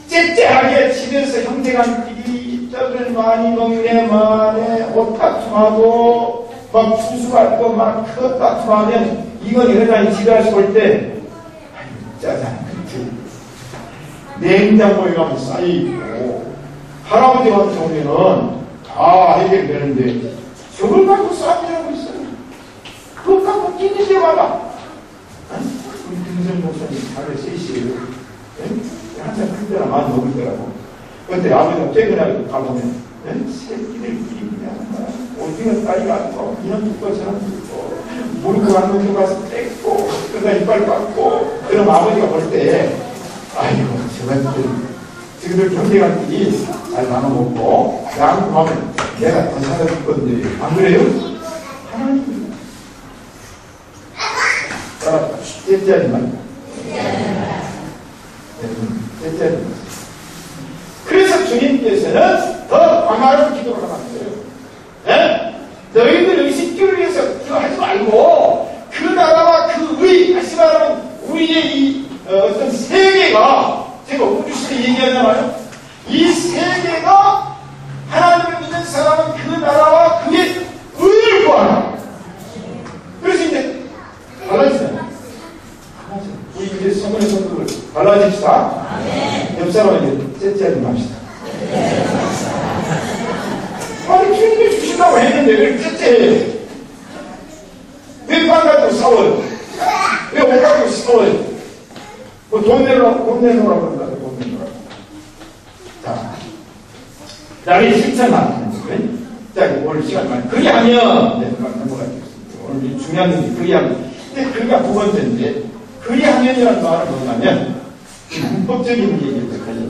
째째하게 집에서 형제간끼리 떡을 많이 먹네, 만에 옷 다툼하고 막 추수할 거 막 크 다툼하면 이건희 회장이 집에 와서 볼 때 짜잔, 그치? 냉장고에 가면 쌓여있고, 할아버지 같은 경우에는 다 해결되는데, 저걸 갖고 싸움이라고 있어요. 그것 갖고 끼는 데마다. 우리 김선 목사님 하루에 3시에요. 항상 큰 데나 많이 먹을 때라고. 그때 아버지가 퇴근하고 가보면, 새끼들끼리 그냥, 어디가 딸이 갔고, 그냥 죽고 저런 죽고, 무릎 안 놓고 가서 떼고, 그러다 이빨 깎고, 그럼 아버지가 볼 때, 아이고, 저들 경쟁한끼리 잘 나눠먹고, 야구 하면 내가 더 살아줄 건데, 안 그래요? 하나님입니다. 따라, 째째하지만. 째째하지만. 그래서 주님께서는 더 광활한 기도를 하셨어요. 네? 너희들 의식주를 위해서 기도하지 말고 그 나라와 그 의, 다시 말하면 우리의 이 어떤 세계가, 제가 우주시대 얘기하잖아요. 이 세계가 하나님을 믿는 사람은 그 나라와 그의 의를 구하라. 그래서 이제 달라지잖아요. 우리 이제 성문의 성도를 달라집시다. 옆 사람에게 째째하지 맙시다. 아니, 주님이 주신다고 했는데 왜 째째해요? 왜 빵 가지고 싸워요? 왜 옷 가지고 싸워요? 뭐 돈 내놓으라고 그런다. 돈 내놓으라고. 자, 나를 실천하는 거예요. 자, 오늘 시간 많이. 그리하면, 네, 넘어가겠습니다. 오늘 중요한 게 그리하면. 근데 그리가 두 번째인데, 그리하면이라는 말은 뭐냐면, 문법적인 얘기를 가져요.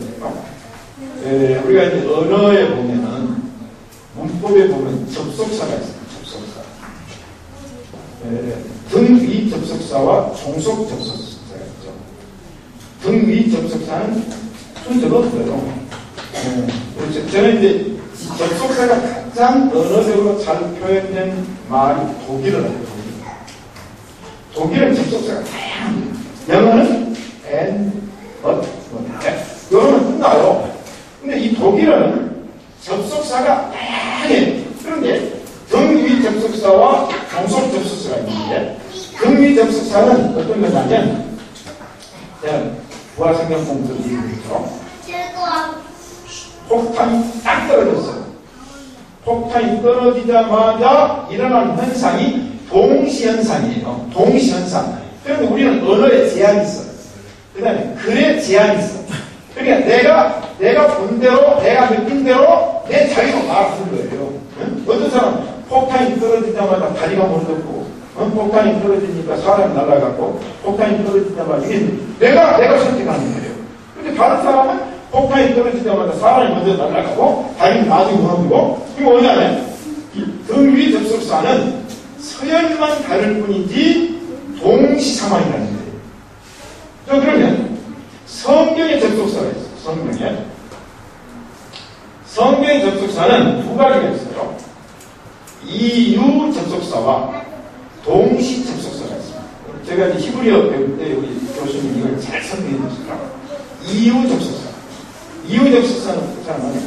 우리가 이제 언어에 보면은, 문법에 보면 접속사가 있습니다. 접속사. 등위 접속사와 종속 접속사가 있죠. 등위 접속사는 순서가 없어요. 그렇죠. 저는 이제 접속사가 가장 언어적으로 잘 표현된 말이 독일어예요. 독일은 접속사가 다양합니다. 영어는 and, but, 영어는 끝나요. 근데 이 독일어는 접속사가 다양해. 그런데 등위 접속사와 종속 접속사가 있는데, 등위 접속사는 어떤 거냐면, 제가 부하성경 공부 얘기했죠. 폭탄이 딱 떨어졌어요. 폭탄이 떨어지자마자 일어난 현상이 동시현상이에요. 동시현상. 그런데 우리는 언어에 제한이 있어요. 그 다음에 글에 제한이 있어요. 그러니까 내가 본 대로, 내가 느낀 대로 내 자기로 말하는 거예요. 응? 어떤 사람 폭탄이 떨어지자마자 다리가 무너졌고, 폭탄이 떨어지니까 사람이 날아갔고, 폭탄이 떨어지자마자 이게 내가 선택하는 거예요. 근데 다른 사람은 폭탄이 떨어지자마자 사람이 먼저 날아가고, 다리는 나중에 무너지고, 이게 뭐냐면, 이 등위 접속사는 서열만 다를 뿐이지 동시 상황이라는 거예요. 자, 그러면 성경의 접속사가 있어요. 성경의 접속사는 두 가지가 있어요. 이유 접속사와 동시 접속사가 있습니다. 제가 이제 히브리어 배울 때 우리 교수님 이걸 잘 설명해 주시더라고요. 이유 접속사. 이유 접속사는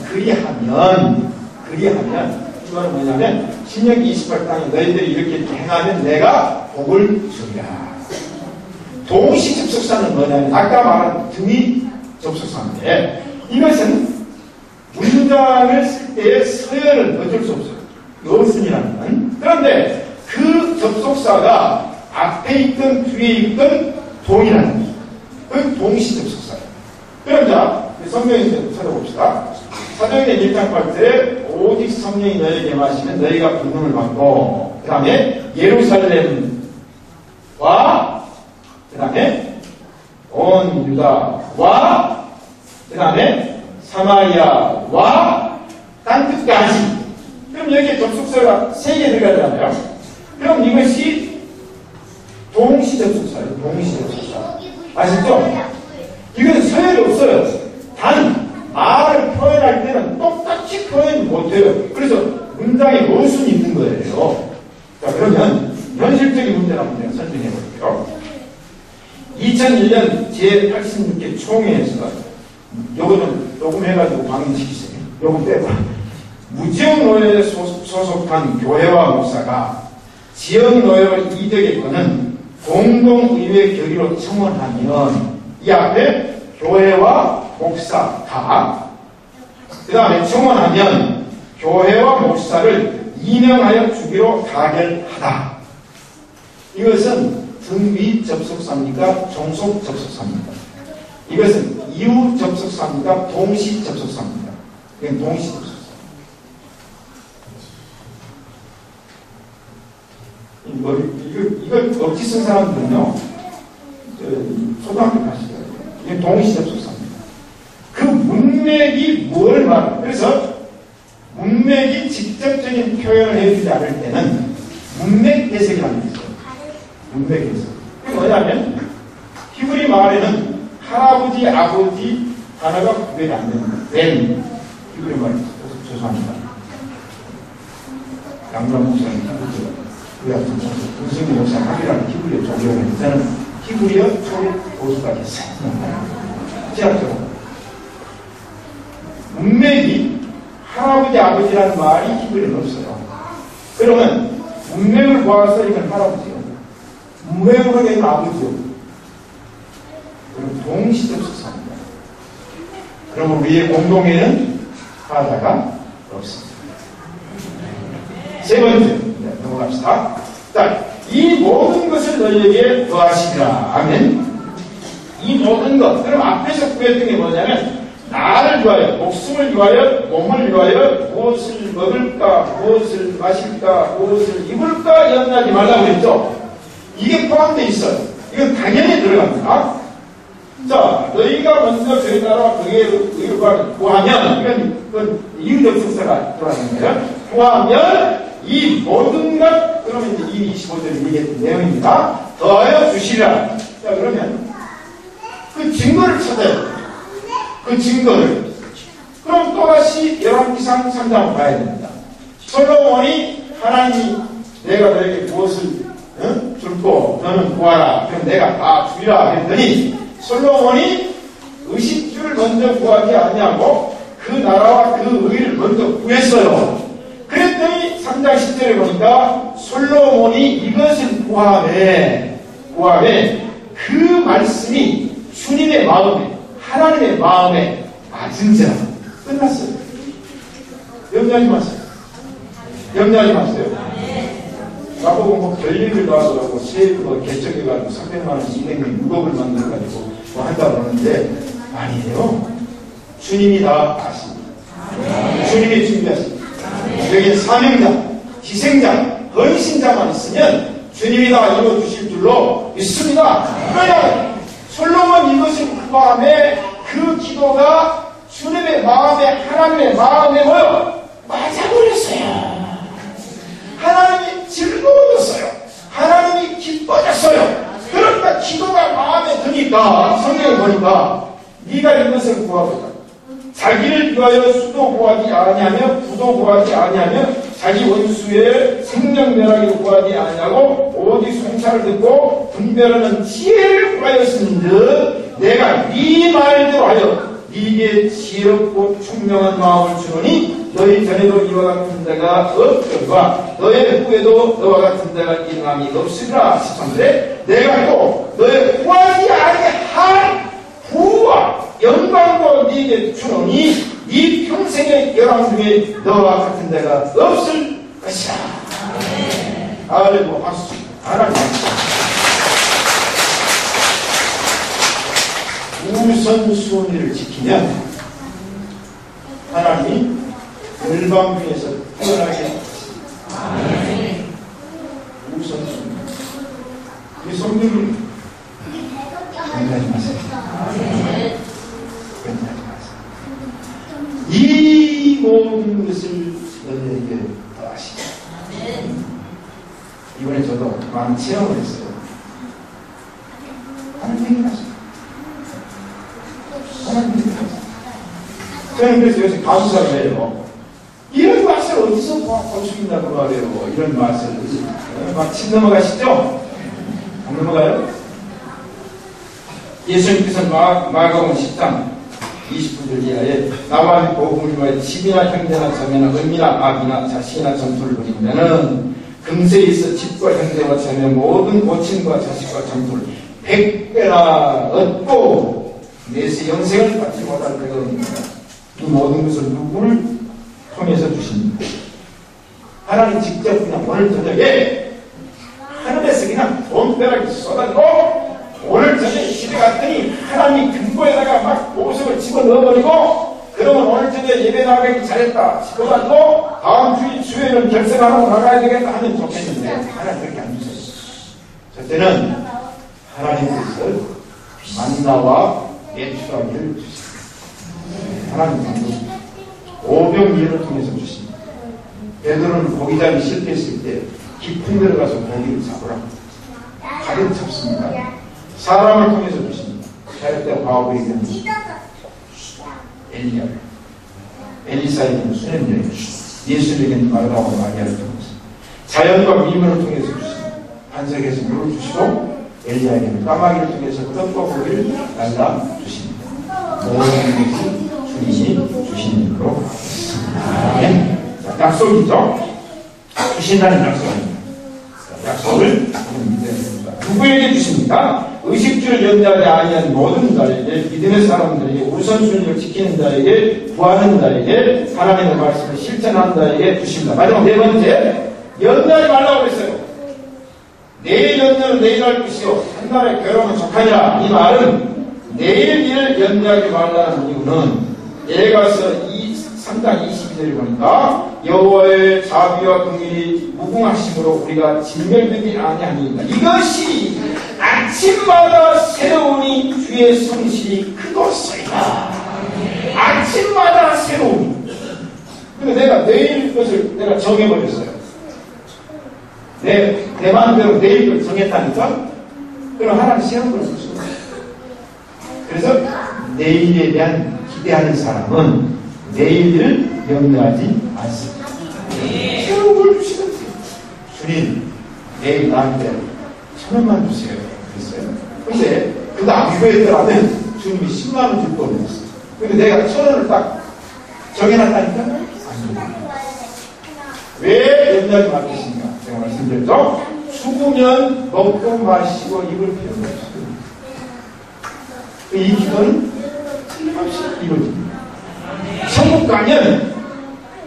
그리하면 이 말은 뭐냐면 신명기 28장에 너희들이 이렇게 행하면 내가 복을 주리라. 동시 접속사는 뭐냐면 아까 말한 등위 접속사인데, 이것은 문장을 쓸 때의 서열은 어쩔 수 없어요. 요순이라는 건. 그런데 그 접속사가 앞에 있든 뒤에 있든 동일한 거예요. 그 동시 접속사예요. 그럼 자, 성경에서 찾아봅시다. 사도행전 1장 8절에 오직 성령이 너에게 마시면 너희가 권능을 받고, 그 다음에 예루살렘과 그 다음에 온 유다와 그 다음에 사마리아와 땅 끝까지. 그럼 여기에 접속사가 3개 들어가잖아요. 그럼 이것이 동시 접속사예요. 동시 접속사. 아시죠? 이건 서열이 없어요. 단 말을 표현할 때는 똑같이 표현 못해요. 그래서 문장에 모순이 있는 거예요. 자, 그러면 현실적인 문제를 한번 내가 설명해 볼게요. 2001년 제86회 총회에서 요거 좀 녹음해가지고 방영시키세요. 요거 빼고. 무지역노예에 소속한 교회와 목사가 지역노예로 이적했거는 공동의회 결의로 청원하면 이 앞에 교회와 목사 다. 그 다음에 청원하면 교회와 목사를 임명하여 주기로 가결하다. 이것은 등위 접속사입니까? 종속 접속사입니까? 이것은 이후 접속사입니까? 동시 접속사입니까? 이건 동시 접속사. 이거 억지 쓴 사람들은요, 초등학교 가시죠. 이게 동시 접속사입니다. 그 문맥이 뭘 말하는, 그래서 문맥이 직접적인 표현을 해주지 않을 때는 문맥 해석이라는 거죠. 문맥 해석. 그게 뭐냐면, 히브리 말에는 할아버지, 아버지 단어가 구별이 안 되는 거예요. 된 히브리 말이죠. 죄송합니다. 양반 목사님, 우리 같은 무슬림 목사 합의라는 히브리어 종교를 저는 히브리어 초립 보수가 됐어요. 제약적으로. 문맥이 할아버지, 아버지라는 말이 히브리어는 없어요. 그러면 문맥을 보아서 이건 할아버지요. 문맥으로 되는 아버지요. 그럼 동시접속사입니다. 그러면 우리의 공동에는 바다가 없습니다. 세 번째, 넘어갑시다. 자, 이 모든 것을 너희에게 더하시리라. 아멘. 이 모든 것. 그럼 앞에서 구했던 게 뭐냐면, 나를 위하여, 목숨을 위하여, 몸을 위하여, 무엇을 먹을까, 무엇을 마실까, 무엇을 입을까, 염려하지 말라고 했죠. 이게 포함되어 있어요. 이건 당연히 들어갑니다. 자, 너희가 먼저 저희 나라와 그의 의를 구하면, 이건 이유접속사가 들어가는 거예요. 구하면, 이 모든 것, 그러면 이제 이 25절에 얘기했던 내용입니다. 더하여 주시라. 자, 그러면 그 증거를 찾아야 돼요. 그 증거를. 그럼 또다시 열왕기상 3장을 봐야 됩니다. 솔로몬이 하나님이 내가 너에게 무엇을 줄고 너는 구하라. 그럼 내가 다 주리라 했더니 솔로몬이 의식주를 먼저 구하지 아니하고 그 나라와 그 의를 먼저 구했어요. 그랬더니 3장 10절에 보니까 솔로몬이 이것을 구함에 그 말씀이 주님의 마음에, 하나님의 마음에 맞은지라. 끝났어요. 염려하지 마세요. 염려하지 마세요. 나보고 뭐 별일을 놔두라고 세입을 개척해가지고 300만원, 200명 6억을 만들어가지고 뭐 한다고 그러는데 아니에요. 주님이 다 아십니다. 주님이 준비하십니다. 여기 사명자, 희생자, 헌신자만 있으면 주님이 다 이루어주실 줄로 믿습니다. 그러나 솔로몬 이것을 구함에 그 기도가 주님의 마음에, 하나님의 마음에 뭐요? 맞아버렸어요. 하나님이 즐거워졌어요. 하나님이 기뻐졌어요. 그러니까 기도가 마음에 드니까 성경에 보니까 네가 이것을 구하거든. 자기를 위하여 수도 구하지 아니하며 부도 구하지 아니하며 자기 원수의 생명멸하기도 구하지 아니하고 오직 송찰을 듣고 분별하는 지혜를 구하였은즉 내가 네 말대로 하여 네게 지혜롭고 총명한 마음을 주노니 너희 전에도 이와 같은 데가 없거니와 너의 후에도 너와 같은 데가 일어남이 없으리라. 13절에 내가 또 너의 구하지 아니할 부와 영광도 네게 주노니 네 평생의 열왕 중에 너와 같은 데가 없을 것이다. 아이고 박수. 하나님 우선순위를 지키면 하나님이 열방 중에서 태어나게 하십니다. 우선순위. 이 성경이 변하지 마세요. 변하지 마세요. 이 모든 것을 너희에게 더하시다. 이번에 저도 많은 체험을 했어요. 하나님 얘기하세요. 하나님 얘기하세요. 저는 그래서 요새 감사를 해요. 이런 맛을 어디서 볼 수 있냐고 말해요. 이런 맛을. 막 침 넘어가시죠? 안 넘어가요? 예수님께서 마가복음 10장 20절 이하에 나와 복음을 위하여 집이나 형제나 자매나 은미나 아비나 자식이나 전투를 벌이면은 금세에 있어 집과 형제와 자매 모든 고친과 자식과 전투를 100배나 얻고 내세 영생을 받지 못할 때가 옵니다. 이 모든 것을 누구를 통해서 주십니다. 하나님 직접 그냥 오늘 저녁에 하늘에서 그냥 돈벼락이 쏟아지고 오늘 저녁에 집에 갔더니 하나님 금고에다가 막 보석을 집어넣어버리고 그러면 오늘 저녁에 예배 나가기 잘했다 싶어가지고 다음 주에는 결승하고 나가야 되겠다 하면 좋겠는데 하나님 그렇게 안 주세요. 첫째는 하나님께서 만나와 내추라기를 주십니다. 하나님 만나 오병이어를 통해서 주십니다. 베드로는 고기 잡기 실패했을 때 깊은 데로 가서 고기를 잡으라 가득 잡습니다. 사람을 통해서 주십니다. 자유때 과거에 있는 엘리야, 엘리사에게는 수냄녀, 예수에게는 마르다와 마리아를 통해서 자연과 미물을 통해서 주십니다. 반석에서 물을 주시고 엘리야에게는 까마귀를 통해서 떡과 고기를 날라 주십니다. 모든 것이 주님이 주시는 것으로 있습니다. 약속이죠? 주신다는 약속입니다. 약속을 믿어야 됩니다. 누구에게 주십니까? 의식주를 연대하지 아니한 모든 자에게, 믿음의 사람들에게, 우선순위를 지키는 자에게, 구하는 자에게, 하나님의 말씀을 실천하는 자에게 주십니다. 마지막 네 번째, 연대하지 말라고 그랬어요. 내일 연대는 내일 할 것이요 한 달에 결혼은 족하니라. 이 말은 내일 일을 연대하지 말라는 이유는 에가서 3장 22절을 보니까 여호와의 자비와 긍휼이 무궁하심으로 우리가 진멸되지 아니하니이다. 이것이 아침마다 새로우니 주의 성실이 크도소이다. 아침마다 새로우니. 근데 내가 내일 것을 내가 정해버렸어요. 내 마음대로 내일 걸 정했다니까? 그럼 하나님 시험 걸 줄 수 없어요. 그래서 내일에 대한 기대하는 사람은 내일을 염려하지 않습니다. 새로운 걸 주시거든요. 주님, 내일 나한테 1,000원만 주세요. 그랬어요. 근데 그거 안 구했더라면 주님이 10만원 줄 뻔했어요. 근데 내가 1,000원을 딱 정해놨다니까? 안 됩니다. 왜 염려하지 말겠습니까? 제가 말씀드렸죠? 죽으면 먹고 마시고 입을 필요가 없어요. 이 기도는 틀림없이 이루어집니다. 천국 가면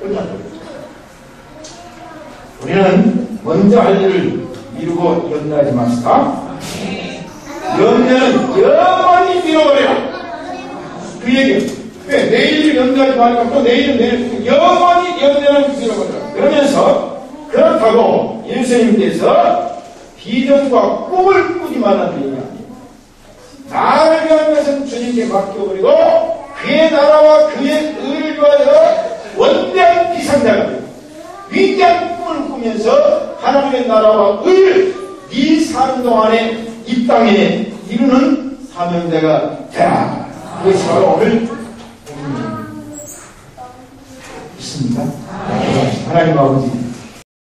끝났거든요. 우리는 먼저 할 일을 미루고 연대하지 맙시다. 연대는 영원히 미뤄버려라. 그 얘기예요. 왜? 내일을 연대하지 말고 또 내일은 내일 영원히 연대는 미뤄버려라. 그러면서 그렇다고 예수님께서 비전과 꿈을 꾸지 말라는 얘기 아니에요. 나를 위한 것은 주님께 맡겨버리고 그의 나라와 그의 의를 위하여 원대한 비상자가 되고 위대한 꿈을 꾸면서 하나님의 나라와 의를 네 삶 동안에 이 땅에 이루는 사명자가 되라. 그것이 바로 오늘 있습니다. 하나님 아버지